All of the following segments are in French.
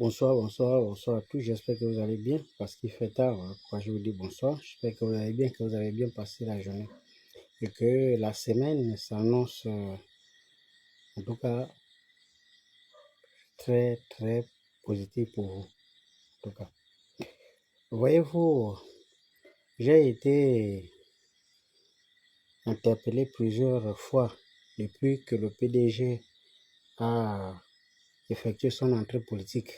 Bonsoir, bonsoir, bonsoir à tous. J'espère que vous allez bien parce qu'il fait tard. Pourquoi je vous dis bonsoir? J'espère que vous allez bien, que vous avez bien passé la journée et que la semaine s'annonce en tout cas très, très positive pour vous. En tout cas, voyez-vous, j'ai été interpellé plusieurs fois depuis que le PDG a effectué son entrée politique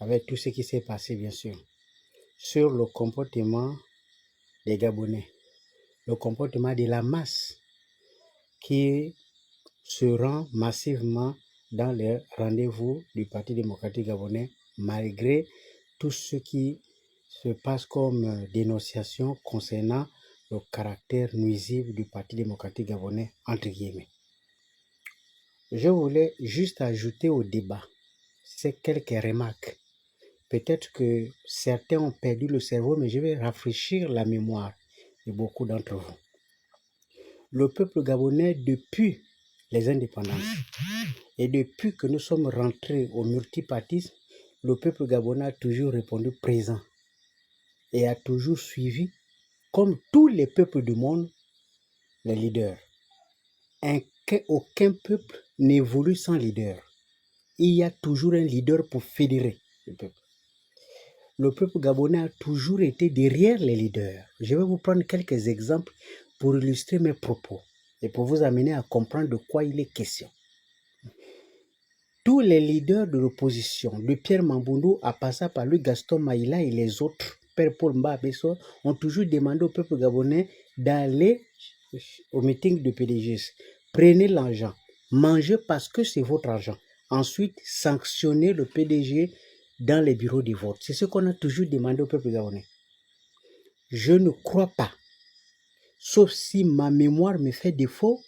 avec tout ce qui s'est passé, bien sûr, sur le comportement des Gabonais, le comportement de la masse qui se rend massivement dans les rendez-vous du Parti démocratique gabonais, malgré tout ce qui se passe comme dénonciation concernant le caractère nuisible du Parti démocratique gabonais, entre guillemets. Je voulais juste ajouter au débat ces quelques remarques. Peut-être que certains ont perdu le cerveau, mais je vais rafraîchir la mémoire de beaucoup d'entre vous. Le peuple gabonais, depuis les indépendances et depuis que nous sommes rentrés au multipartisme, le peuple gabonais a toujours répondu présent et a toujours suivi, comme tous les peuples du monde, les leaders. Aucun peuple n'évolue sans leader. Il y a toujours un leader pour fédérer le peuple. Le peuple gabonais a toujours été derrière les leaders. Je vais vous prendre quelques exemples pour illustrer mes propos et pour vous amener à comprendre de quoi il est question. Tous les leaders de l'opposition, de Pierre Mamboundou à passer par lui, Gaston Maïla et les autres, Père Paul Mba Abesso, ont toujours demandé au peuple gabonais d'aller au meeting de PDG. Prenez l'argent, mangez parce que c'est votre argent. Ensuite, sanctionnez le PDG dans les bureaux de vote. C'est ce qu'on a toujours demandé au peuple gabonais. Je ne crois pas, sauf si ma mémoire me fait défaut,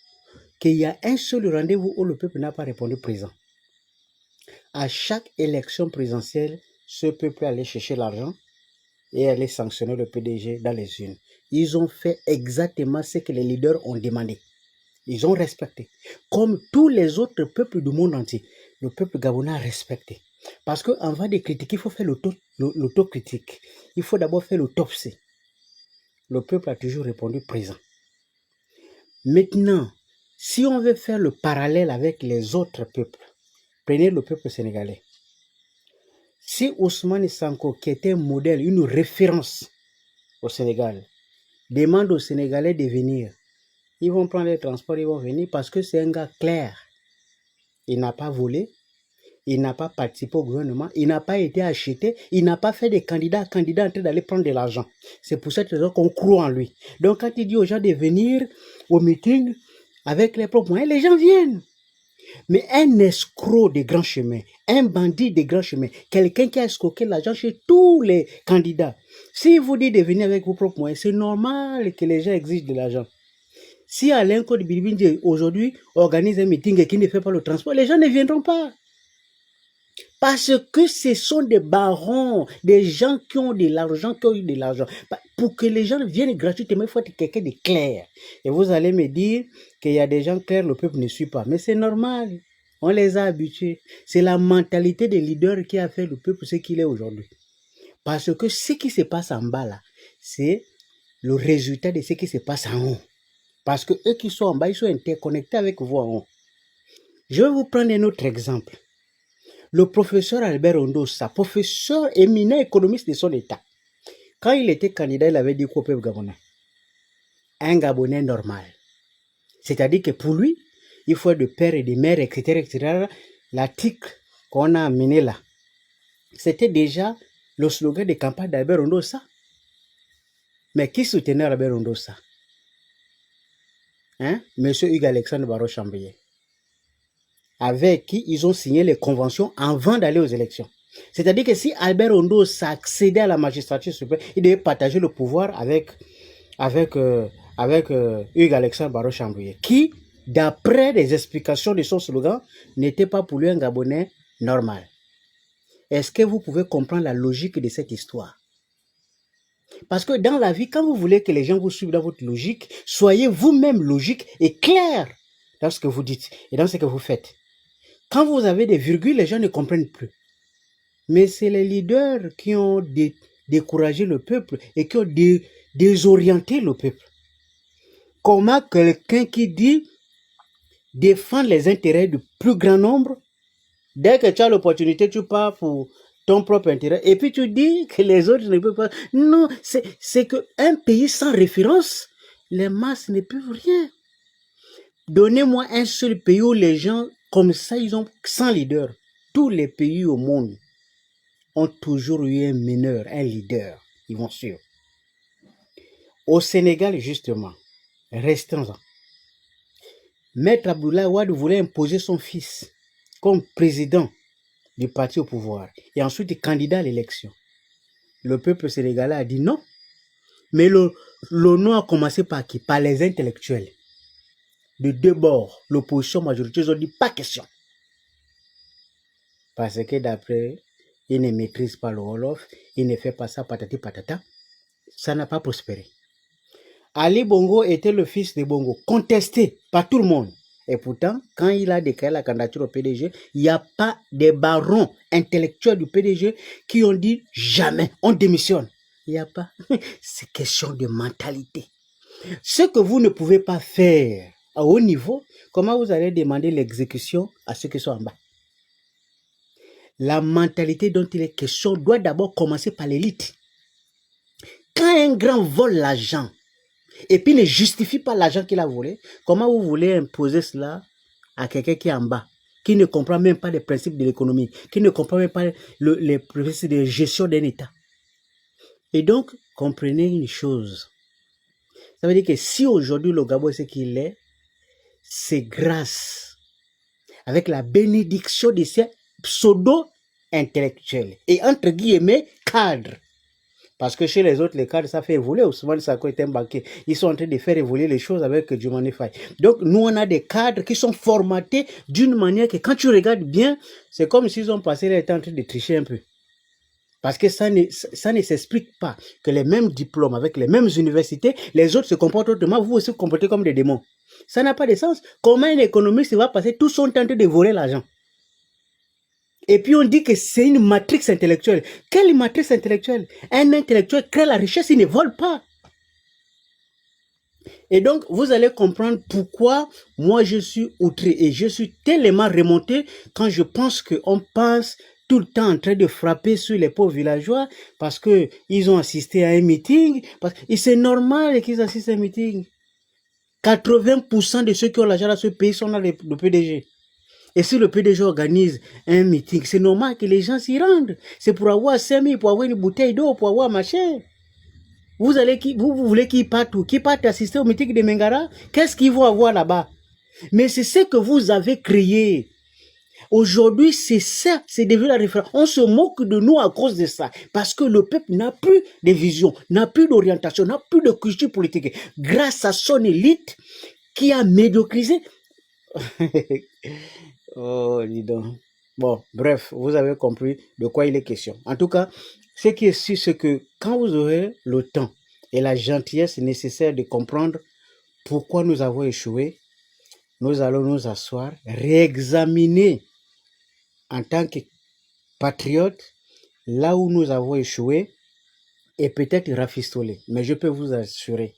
qu'il y a un seul rendez-vous où le peuple n'a pas répondu présent. À chaque élection présidentielle, ce peuple allait chercher l'argent et allait sanctionner le PDG dans les urnes. Ils ont fait exactement ce que les leaders ont demandé. Ils ont respecté. Comme tous les autres peuples du monde entier, le peuple gabonais a respecté. Parce qu'avant de critiquer, il faut faire l'autocritique. Il faut d'abord faire l'autopsie. Le peuple a toujours répondu présent. Maintenant, si on veut faire le parallèle avec les autres peuples, prenez le peuple sénégalais. Si Ousmane Sanko, qui était un modèle, une référence au Sénégal, demande aux Sénégalais de venir, ils vont prendre les transports, ils vont venir parce que c'est un gars clair. Il n'a pas volé, il n'a pas participé au gouvernement, il n'a pas été acheté, il n'a pas fait des candidats en train d'aller prendre de l'argent. C'est pour cette raison qu'on croit en lui. Donc quand il dit aux gens de venir au meeting avec les propres moyens, les gens viennent. Mais un escroc de grand chemin, un bandit de grand chemin, quelqu'un qui a escroqué l'argent chez tous les candidats, s'il vous dit de venir avec vos propres moyens, c'est normal que les gens exigent de l'argent. Si Alain Code Bilibindi aujourd'hui organise un meeting et qu'il ne fait pas le transport, les gens ne viendront pas. Parce que ce sont des barons, des gens qui ont de l'argent, qui ont eu de l'argent. Pour que les gens viennent gratuitement, il faut être quelqu'un de clair. Et vous allez me dire qu'il y a des gens clairs, le peuple ne suit pas. Mais c'est normal. On les a habitués. C'est la mentalité des leaders qui a fait le peuple ce qu'il est aujourd'hui. Parce que ce qui se passe en bas là, c'est le résultat de ce qui se passe en haut. Parce que eux qui sont en bas, ils sont interconnectés avec vous en haut. Je vais vous prendre un autre exemple. Le professeur Albert Ondossa, professeur éminent économiste de son État, quand il était candidat, il avait dit quoi au peuple gabonais? Un Gabonais normal. C'est-à-dire que pour lui, il faut être de père et de mère, etc., etc. L'article qu'on a amené là, c'était déjà le slogan de campagne d'Albert Ondossa. Mais qui soutenait Albert Ondossa? Monsieur Hugues Alexandre Barreau Chambéry, avec qui ils ont signé les conventions avant d'aller aux élections. C'est-à-dire que si Albert Ondossa accédait à la magistrature suprême, il devait partager le pouvoir avec Hugues Alexandre Barreau Chambéry, qui, d'après les explications de son slogan, n'était pas pour lui un Gabonais normal. Est-ce que vous pouvez comprendre la logique de cette histoire? Parce que dans la vie, quand vous voulez que les gens vous suivent dans votre logique, soyez vous-même logique et clair dans ce que vous dites et dans ce que vous faites. Quand vous avez des virgules, les gens ne comprennent plus. Mais c'est les leaders qui ont découragé le peuple et qui ont désorienté le peuple. Comment quelqu'un qui dit défendre les intérêts du plus grand nombre, dès que tu as l'opportunité, tu pars pour ton propre intérêt, et puis tu dis que les autres ne peuvent pas. Non, c'est qu'un pays sans référence, les masses ne peuvent rien. Donnez-moi un seul pays où les gens, comme ça, ils ont 100 leaders. Tous les pays au monde ont toujours eu un meneur, un leader. Ils vont suivre. Au Sénégal, justement, restons-en. Maître Abdoulaye Wade voulait imposer son fils comme président du parti au pouvoir et ensuite candidat à l'élection. Le peuple sénégalais a dit non. Mais le non a commencé par qui? Par les intellectuels. De deux bords, l'opposition majoritaire, ils ont dit pas question. Parce que d'après, il ne maîtrise pas le Wolof, il ne fait pas ça patati patata. Ça n'a pas prospéré. Ali Bongo était le fils de Bongo, contesté par tout le monde. Et pourtant, quand il a déclaré la candidature au PDG, il n'y a pas des barons intellectuels du PDG qui ont dit jamais, on démissionne. Il n'y a pas. C'est question de mentalité. Ce que vous ne pouvez pas faire à haut niveau, comment vous allez demander l'exécution à ceux qui sont en bas? La mentalité dont il est question doit d'abord commencer par l'élite. Quand un grand vole l'argent, et puis ne justifie pas l'argent qu'il a volé, comment vous voulez imposer cela à quelqu'un qui est en bas, qui ne comprend même pas les principes de l'économie, qui ne comprend même pas les principes de gestion d'un État? Et donc, comprenez une chose. Ça veut dire que si aujourd'hui le Gabon est ce qu'il est, c'est grâce, avec la bénédiction de ces pseudo-intellectuels et entre guillemets cadres. Parce que chez les autres, les cadres, ça fait évoluer. Ousmane Sanko est un banquier. Ils sont en train de faire évoluer les choses avec Diomaye Faye. Donc, nous, on a des cadres qui sont formatés d'une manière que quand tu regardes bien, c'est comme s'ils ont passé leur temps en train de tricher un peu. Parce que ça ne s'explique pas que les mêmes diplômes, avec les mêmes universités, les autres se comportent autrement, vous aussi vous comportez comme des démons. Ça n'a pas de sens. Comment un économiste va passer tout son temps en train de voler l'argent? Et puis on dit que c'est une matrix intellectuelle. Quelle matrix intellectuelle? Un intellectuel crée la richesse, il ne vole pas. Et donc, vous allez comprendre pourquoi moi je suis outré et je suis tellement remonté quand je pense qu'on passe tout le temps en train de frapper sur les pauvres villageois parce qu'ils ont assisté à un meeting. Et c'est normal qu'ils assistent à un meeting. 80% de ceux qui ont l'argent dans ce pays sont dans le PDG. Et si le PDG organise un meeting, c'est normal que les gens s'y rendent. C'est pour avoir 5 000, pour avoir une bouteille d'eau, pour avoir machin. Vous voulez qu'ils partent où? Qu'ils partent assister au meeting de Mengara? Qu'est-ce qu'ils vont avoir là-bas? Mais c'est ce que vous avez créé. Aujourd'hui, c'est ça, c'est devenu la référence. On se moque de nous à cause de ça. Parce que le peuple n'a plus de vision, n'a plus d'orientation, n'a plus de culture politique. Grâce à son élite qui a médiocrisé. Oh, dis donc. Bon, bref, vous avez compris de quoi il est question. En tout cas, ce qui est sûr, c'est que quand vous aurez le temps et la gentillesse nécessaire de comprendre pourquoi nous avons échoué, nous allons nous asseoir, réexaminer en tant que patriotes là où nous avons échoué et peut-être rafistoler. Mais je peux vous assurer,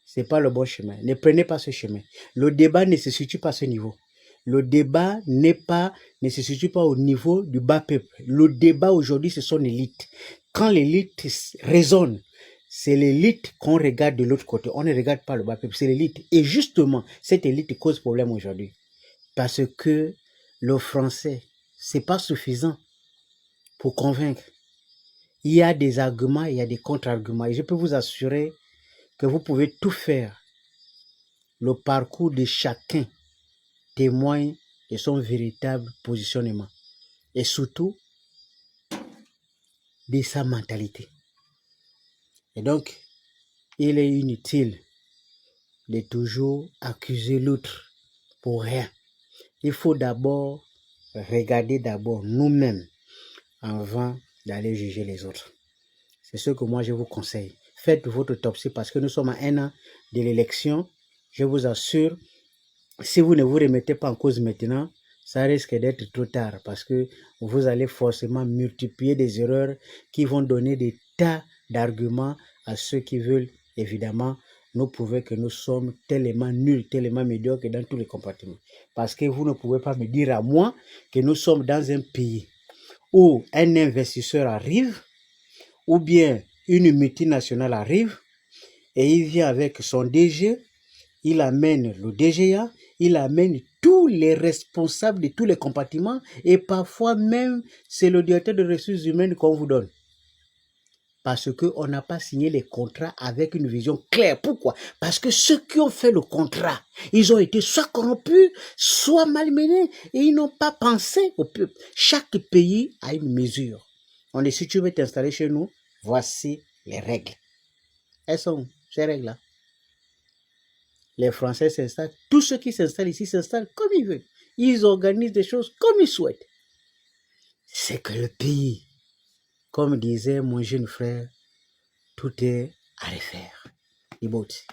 ce n'est pas le bon chemin. Ne prenez pas ce chemin. Le débat ne se situe pas à ce niveau. Le débat ne se situe pas au niveau du bas peuple. Le débat aujourd'hui, c'est son élite. Quand l'élite raisonne, c'est l'élite qu'on regarde de l'autre côté. On ne regarde pas le bas peuple, c'est l'élite. Et justement, cette élite cause problème aujourd'hui. Parce que le français, c'est pas suffisant pour convaincre. Il y a des arguments, il y a des contre-arguments. Et je peux vous assurer que vous pouvez tout faire. Le parcours de chacun témoigne de son véritable positionnement et surtout de sa mentalité. Et donc, il est inutile de toujours accuser l'autre pour rien. Il faut d'abord regarder nous-mêmes avant d'aller juger les autres. C'est ce que moi je vous conseille. Faites votre autopsie parce que nous sommes à 1 an de l'élection. Je vous assure, si vous ne vous remettez pas en cause maintenant, ça risque d'être trop tard parce que vous allez forcément multiplier des erreurs qui vont donner des tas d'arguments à ceux qui veulent évidemment nous prouver que nous sommes tellement nuls, tellement médiocres dans tous les compartiments. Parce que vous ne pouvez pas me dire à moi que nous sommes dans un pays où un investisseur arrive ou bien une multinationale arrive et il vient avec son DG, il amène le DGA, il amène tous les responsables de tous les compartiments et parfois même c'est le directeur de ressources humaines qu'on vous donne. Parce qu'on n'a pas signé les contrats avec une vision claire. Pourquoi? Parce que ceux qui ont fait le contrat, ils ont été soit corrompus, soit malmenés et ils n'ont pas pensé au peuple. Chaque pays a une mesure. On dit, si tu veux t'installer chez nous, voici les règles. Elles sont ces règles-là. Les Français s'installent. Tous ceux qui s'installent ici s'installent comme ils veulent. Ils organisent des choses comme ils souhaitent. C'est que le pays, comme disait mon jeune frère, tout est à refaire. Iboti.